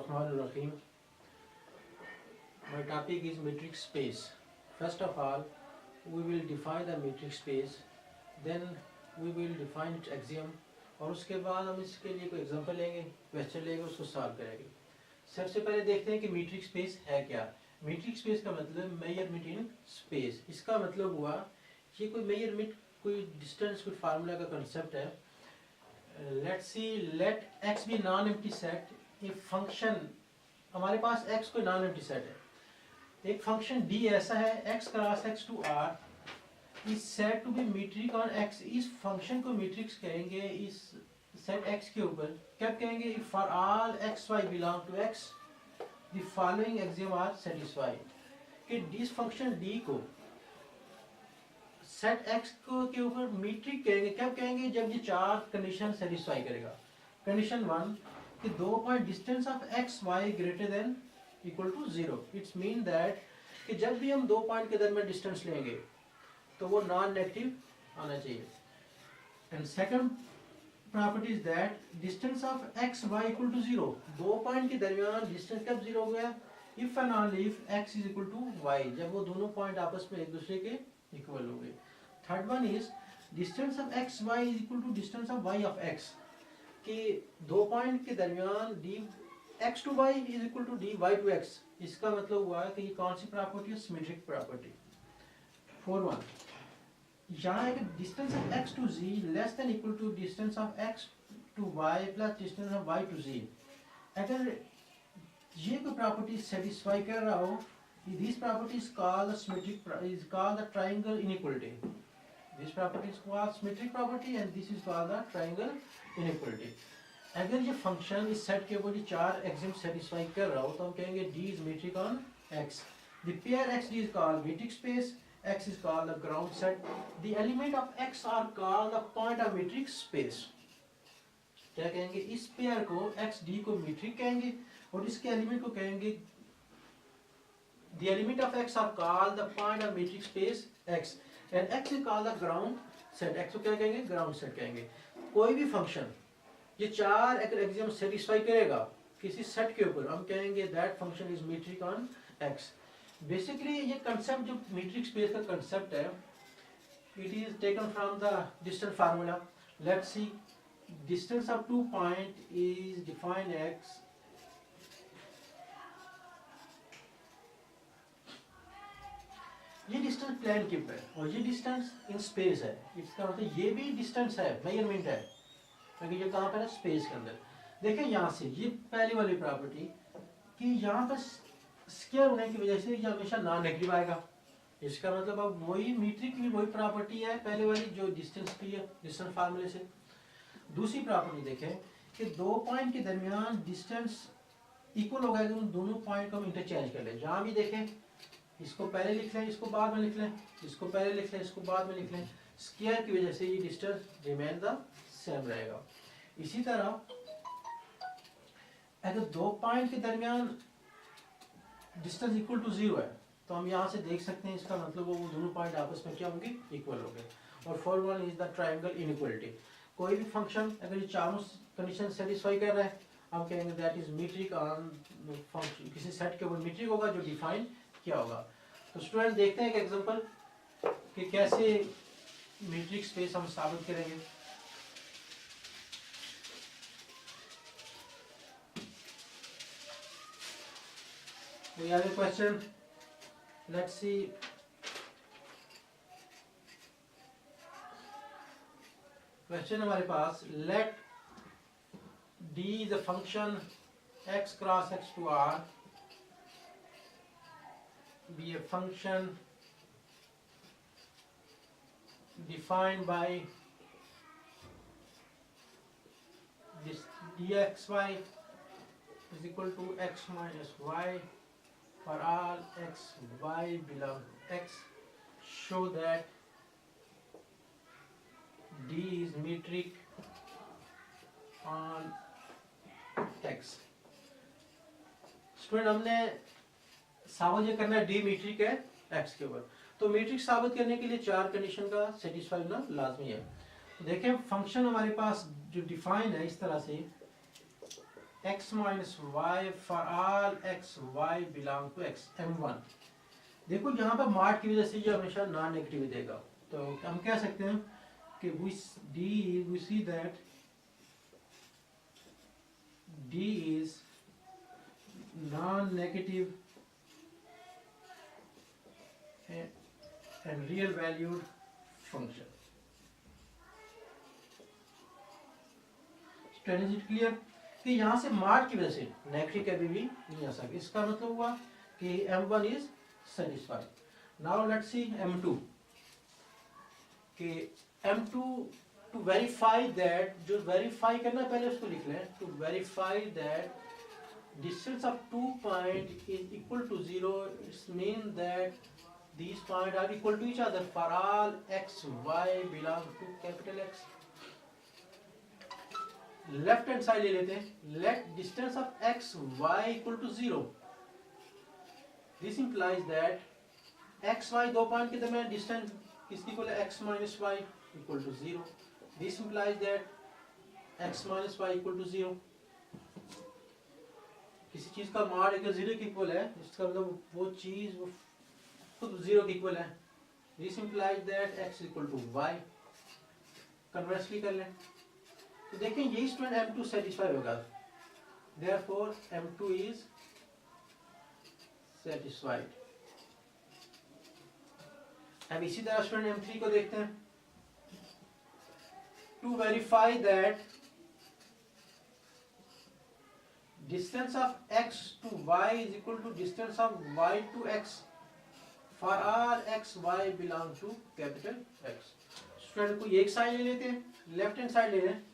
Bismillahirrahmanirrahim. My topic is metric space. First of all, we will define the metric space. Then we will define its axiom. और उसके बाद हम इसके लिए कोई एग्जांपल लेंगे, क्वेश्चन लेंगे, उसको सॉल्व करेंगे. सबसे पहले देखते हैं कि मीट्रिक स्पेस है क्या. मीट्रिक स्पेस का मतलब मेजरमेंट इन स्पेस. इसका मतलब हुआ ये कोई मेजरमेंट, कोई डिस्टेंस, कोई फार्मूला का कंसेप्ट है. Let's see, let x be non empty set. ये फंक्शन हमारे पास x कोई नॉन एम्प्टी सेट है. एक फंक्शन d ऐसा है x cross x to r is set to be metric on x. इस फंक्शन को मीट्रिक्स कहेंगे इस सेट x के ऊपर. क्या कहेंगे? If for all x y belong to x the following axiom are satisfied. कि दिस फंक्शन d को सेट x को के ऊपर मीट्रिक कहेंगे. क्या कहेंगे? जब ये चार कंडीशन सेटिस्फाई करेगा. कंडीशन 1 कि दो point distance of x y greater than equal to 0. It's mean that कि जब भी हम दो पॉइंट के दरमियान डिस्टेंस लेंगे तो वो नॉन नेगेटिव आना चाहिए. And second property is that distance of x y equal to 0. दो पॉइंट के दरमियान डिस्टेंस कब 0 हो गया? If and only if x is equal to y. जब वो दोनों पॉइंट आपस में एक दूसरे के इक्वल हो गए. Third one is distance of x y is equal to distance of y of x. कि दो पॉइंट के दरमियान d x to y is equal to dy to x. इसका मतलब हुआ कि ये कौन सी प्रॉपर्टी है? Symmetric property. फोर वन, यहाँ है कि distance of x to z less than equal to distance of x to y plus distance of y to z. अगर ये कोई प्रॉपर्टी सेटिस्फाई कर रहा हो, this property is called symmetric, is called the triangle inequality. This property is called symmetric property and this is called the triangle inequality. अगर ये function इस set के ऊपर चार एक्सियम सेटिस्फाई कर रहा हो तो हम कहेंगे d is metric on x. The pair x d is called metric space. x is called the ground set. The element of x are called the point of metric space. क्या कहेंगे? इस pair को x d को metric कहेंगे और इसके element को कहेंगे, the element of x are called the point of metric space x and x is called the ground set. x को क्या कहेंगे? ground set कहेंगे. कोई भी फंक्शन ये चार एक्सियम सेटिस्फाई करेगा किसी सेट के ऊपर, हम कहेंगे that function is metric on x. Basically ये कंसेप्ट जो मीट्रिक स्पेस का कंसेप्ट है, it is taken from the distance formula. Let's see, distance of two point is defined x. ये डिस्टेंस प्लेन के ऊपर है और ये डिस्टेंस इन स्पेस है. इसका मतलब ये भी डिस्टेंस है, मेजरमेंट है, क्योंकि ये कहाँ पर है? स्पेस के अंदर. देखें यहाँ से ये पहली वाली प्रॉपर्टी कि यहाँ पर स्क्वायर होने की वजह से ये हमेशा नॉन नेगेटिव आएगा. इसका मतलब अब वही मीट्रिक की वही प्रॉपर्टी है पहले वाली जो डिस्टेंस की है डिस्टेंस फार्मूले से. दूसरी प्रॉपर्टी देखें कि दो पॉइंट के दरमियान डिस्टेंस इक्वल होगा कि उन दोनों पॉइंट को हम इंटरचेंज कर लें. जहाँ भी देखें इसको पहले लिख लें, इसको बाद में लिख लें, इसको पहले लिख लें, इसको बाद में लिख लें. स्क्वायर की वजह से ये डिस्टेंस रिमेन द सेम रहेगा. इसी तरह अगर दो पॉइंट के दरमियान डिस्टेंस इक्वल टू 0 है तो हम यहाँ से देख सकते हैं इसका मतलब वो दोनों पॉइंट आपस में क्या होंगे? इक्वल होंगे. और fourth one is the triangle inequality. कोई भी फंक्शन अगर ये चारों कंडीशन सेटिस्फाई कर रहा है हम कहेंगे that is metric on function. किसी सेट के ऊपर मीट्रिक होगा जो डिफाइन किया होगा. तो स्टूडेंट देखते हैं एक एग्जांपल कि कैसे मीट्रिक स्पेस हम साबित करेंगे. We have a question. Let's see. Question हमारे पास, let d is a function x cross x to r be a function defined by this dxy is equal to x minus y for all x y belong to x. Show that d is metric on x. Student हमने साबित ये करना है d metric है x के ऊपर. तो metric साबित करने के लिए चार कंडीशन का सेटिस्फाई होना लाजमी है. देखें फंक्शन हमारे पास जो डिफाइन है इस तरह से x minus y for all x y belong to x m1। देखो यहाँ पर मार्ट की वजह से ये हमेशा नॉन नेगेटिव देगा, तो हम कह सकते हैं कि we see that d is non-negative and real valued function। Is it clear कि यहाँ से मार्ट की वजह से नेगेटिव कभी भी नहीं आ सकता। इसका मतलब हुआ कि m1 is satisfied। Now let's see m2 कि m2 to verify that, जो verify करना पहले उसको लिख लें, to verify that distance of 2 point is equal to 0, it means that these points are equal to each other for all x y belong to capital X। Left hand side ले लेते हैं, let distance of x y equal to 0। This implies that x y दो point के दरमियान distance किसकी equal है, x minus y equal to 0। This implies that x minus y equal to 0। किसी चीज का मान अगर 0 के इक्वल है, इसका मतलब वो चीज वो खुद 0 के इक्वल है। This implies that x equal to y. Conversely कर लें तो देखें यही स्टूडेंट m2 सेटिस्फाई होगा, therefore m2 is satisfied। अब इसी तरह स्टूडेंट m3 को देखते हैं, to verify that distance of x to y is equal to distance of y to x for all x y belong to capital X। Student को एक side ले लेते हैं, लेफ्ट हैंड साइड ले लें।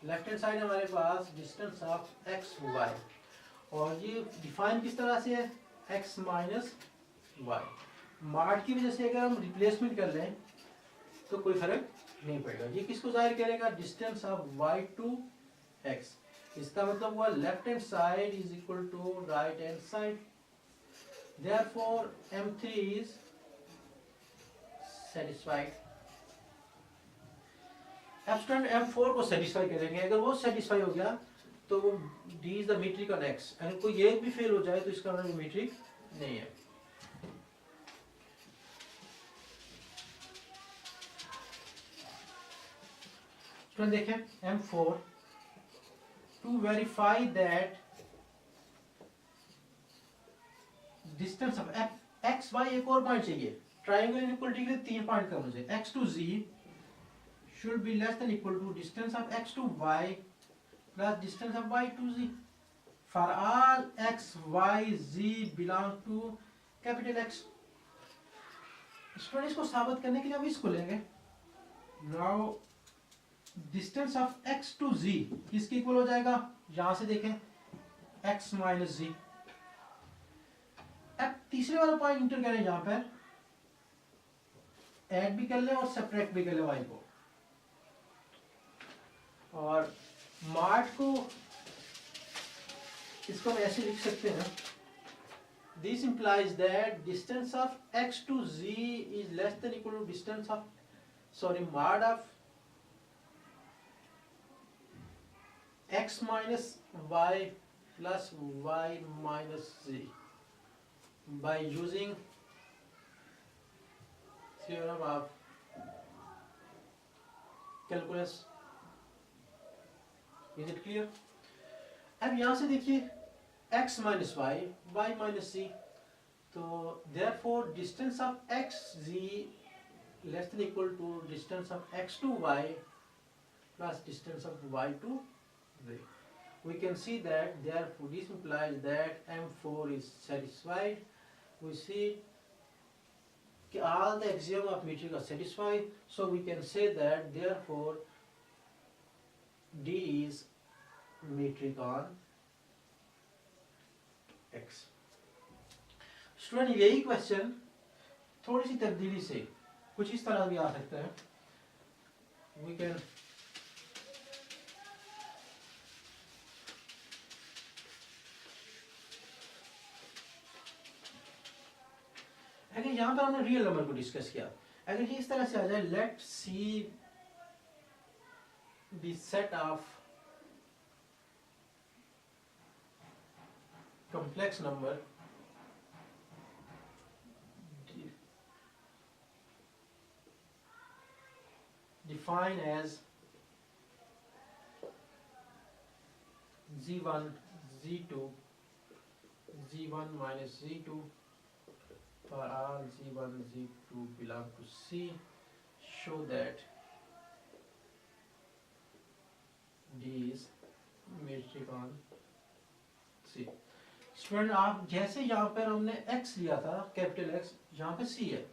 लेफ्ट हैंड साइड हमारे पास distance of x Y, और ये डिफाइन किस तरह से है, एक्स माइनस वाई। मार्ट की वजह से अगर हम रिप्लेसमेंट कर लें तो कोई फर्क नहीं पड़ेगा। ये किसको जाहिर करेगा, distance of y to x. इसका मतलब हुआ left hand side is equal to right hand side, therefore m3 is satisfied. अब स्टूडेंट m4 को सेटिस्फाई करेंगे, अगर वो सेटिस्फाई हो गया तो वो d is the metric on x। अगर कोई एक भी फेल हो जाए तो इसका मतलब मीट्रिक नहीं है। स्टूडेंट देखें m4 to verify that distance of x y, एक और पॉइंट चाहिए, ट्रायंगल इक्वलिटी के लिए 3 पॉइंट का मुझे, x to z should be less than equal to distance of x to y plus distance of y to z for all x y z belong to capital X। Student इसको साबित करने के लिए हम इसको लेंगे। Now distance of x to z किसके equal हो जाएगा, यहां से देखें x माइनस z। अब तीसरे वाला पॉइंट इंटर करें, यहां पर ऐड भी कर ले और सब्ट्रैक्ट भी कर ले y को, और मार्ट को इसको हम ऐसे लिख सकते हैं, this implies that distance of x to z is less than equal to distance of मार्ट of x minus y plus y minus z by using theorem of calculus। Is it clear? अब यहां से देखिए x minus y, y minus z, तो therefore distance of x z less than equal to distance of x to y plus distance of y to z। We can see that therefore this implies that m4 is satisfied। We see all the axiom of metric are satisfied, so we can say that therefore D is metric on X। Student यही question थोड़ी सी तब्दीली से कुछ इस तरह भी आ सकता है। We can अगर यहाँ पर हमने रियल नंबर को डिस्कस किया, अगर ये इस तरह से आ जाए, let C be set of complex number defined as z1 z2 z1 minus z2 for all z1 z2 belong to C, show that D is metric on C. Student आप जैसे यहाँ पर हमने x लिया था कैपिटल X, यहाँ पे C है,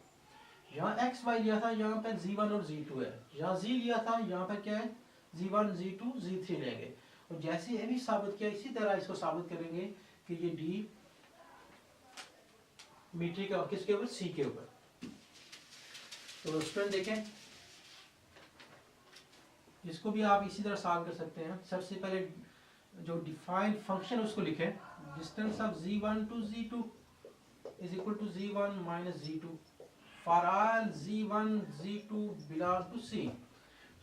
यहाँ एक्स वाई लिया था, यहाँ पर z1 और z2 है, यहाँ z लिया था, यहाँ पर क्या है z1 z2 z3 लेंगे, और जैसे ये भी साबित किया इसी तरह इसको साबित करेंगे कि ये D मीट्रिक है किसके ऊपर, C के ऊपर। तो स्टूडेंट देखें इसको भी आप इसी तरह सॉल्व कर सकते हैं। सबसे पहले जो डिफाइंड फंक्शन उसको लिखें, distance of z1 to z2 is equal to z1 minus z2 for all z1 z2 belong to C।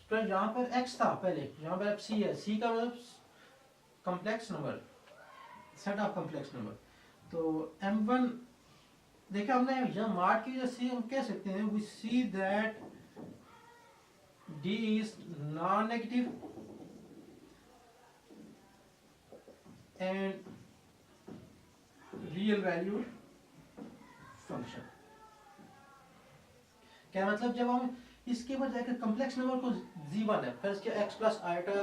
Student यहाँ पर x था पहले, यहाँ पर C है, C का मतलब complex number, set of complex number. तो m1 देखा हमने यहाँ मार्क की वजह से हम कह सकते हैं we see that D is non-negative and real valued function। क्या मतलब, जब हम इसके ऊपर जाकर कॉम्प्लेक्स नंबर को z1 है फिर इसके x plus iota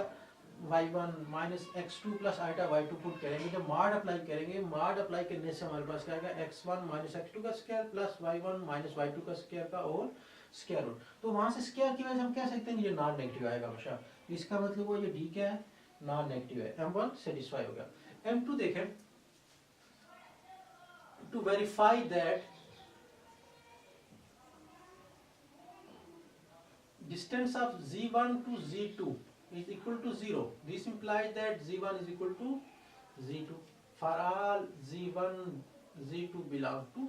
y1 minus x2 plus iota y2 put करेंगे, जब मॉड अप्लाई करेंगे, मॉड अप्लाई करने से हमारे पास क्या आएगा x1 माइनस x2 का square plus y1 minus y2 का स्क्वायर का और स्क्वायर रूट। तो वहां से स्क्वायर की वजह से हम कह सकते हैं ये नॉन नेगेटिव आएगा हमेशा, इसका मतलब वो ये d क्या है नॉन नेगेटिव है। m1 सेटिस्फाई हो गया। m2 देखें, to verify that distance of z1 to z2 is equal to 0, this implies that z1 is equal to z2 for all z1 z2 belong to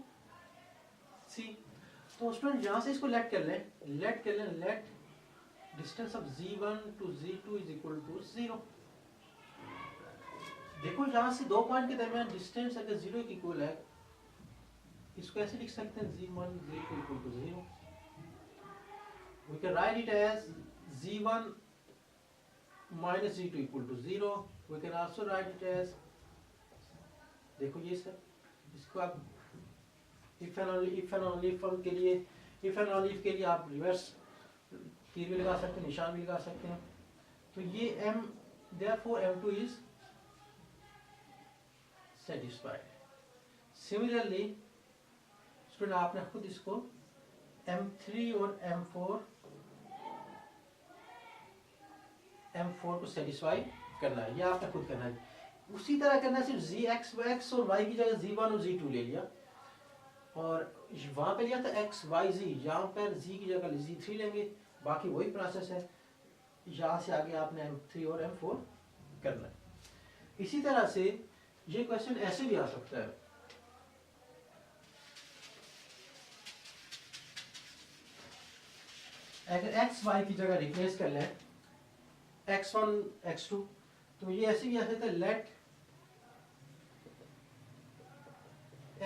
C। तो student यहाँ से इसको let कर लें, let distance of z1 to z2 is equal to 0। देखो यहाँ से दो पॉइंट के दरमियान डिस्टेंस अगर 0 के इक्वल है, इसको ऐसे लिख सकते हैं z1 z2 equal to 0। We can write it as z1 minus z2 equal to 0। We can also write it as, देखो ये सर, इसको आप if and only if के लिए, if and only if के लिए आप रिवर्स तीर भी लगा सकते हैं, निशान भी लगा सकते हैं। तो ये m, therefore m2 is satisfied। Similarly student आपने खुद इसको m3 और m4 को सेटिस्फाई करना है, ये आपने खुद करना है। उसी तरह करना है, सिर्फ x और y की जगह z1 और z2 ले लिया, और वहां पे लिया था x y z, यहाँ पर z की जगह z3 लेंगे, बाकी वही प्रोसेस है। यहाँ से आगे आपने m3 और m4 करना है। इसी तरह से ये क्वेश्चन ऐसे भी आ सकता है, अगर x y की जगह रिप्लेस कर लें x1 x2, तो ये ऐसे भी आ सकता है late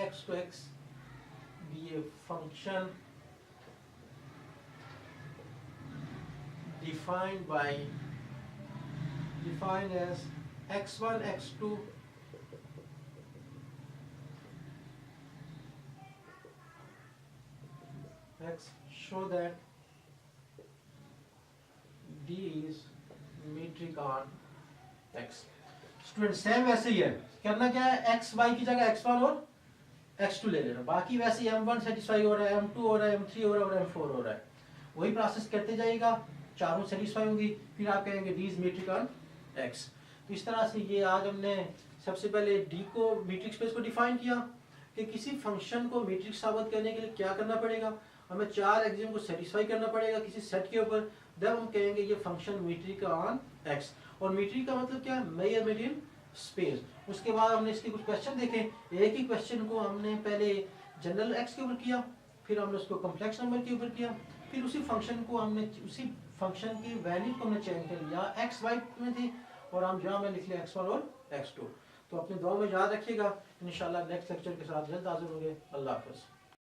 x to x be a function defined as x1 x2 x, show that D is metric on x। Student same वैसे ही है, करना क्या है x y की जगह x1 और x2 ले लेना, बाकी वैसे ही m1 सेटिस्फाई हो रहा है, m2 हो रहा है, m3 हो रहा है और m4 हो रहा है, वही प्रोसेस करते जाइएगा, चारों सेटिस्फाई होंगी, फिर आप कहेंगे D is metric on x। तो इस तरह से ये आज हमने सबसे पहले D को मीट्रिक स्पेस को डिफाइन किया कि किसी फंक्शन को मीट्रिक साबित करने के लिए क्या करना पड़ेगा, हमें चार एक्सियम को सेटिस्फाई करना पड़ेगा किसी सेट के ऊपर, जब हम कहेंगे ये फंक्शन मीट्रिक ऑन x। और मीट्रिक का मतलब क्या है, मेजरमेंट इन स्पेस। उसके बाद हमने इसके कुछ क्वेश्चन देखे, एक ही क्वेश्चन को हमने पहले जनरल x के ऊपर किया, फिर हमने उसको कॉम्प्लेक्स नंबर के ऊपर किया, फिर उसी फंक्शन को हमने उसी फंक्शन की वैल्यू को हमने चेंज कर लिया, x y में थी और हम जहाँ में लिख लिया x1 और x2। तो अपनी दुआ में याद रखिएगा। इंशाल्लाह नेक्स्ट लेक्चर के साथ जल्द हाजिर होंगे। अल्लाह हाफ़िज़।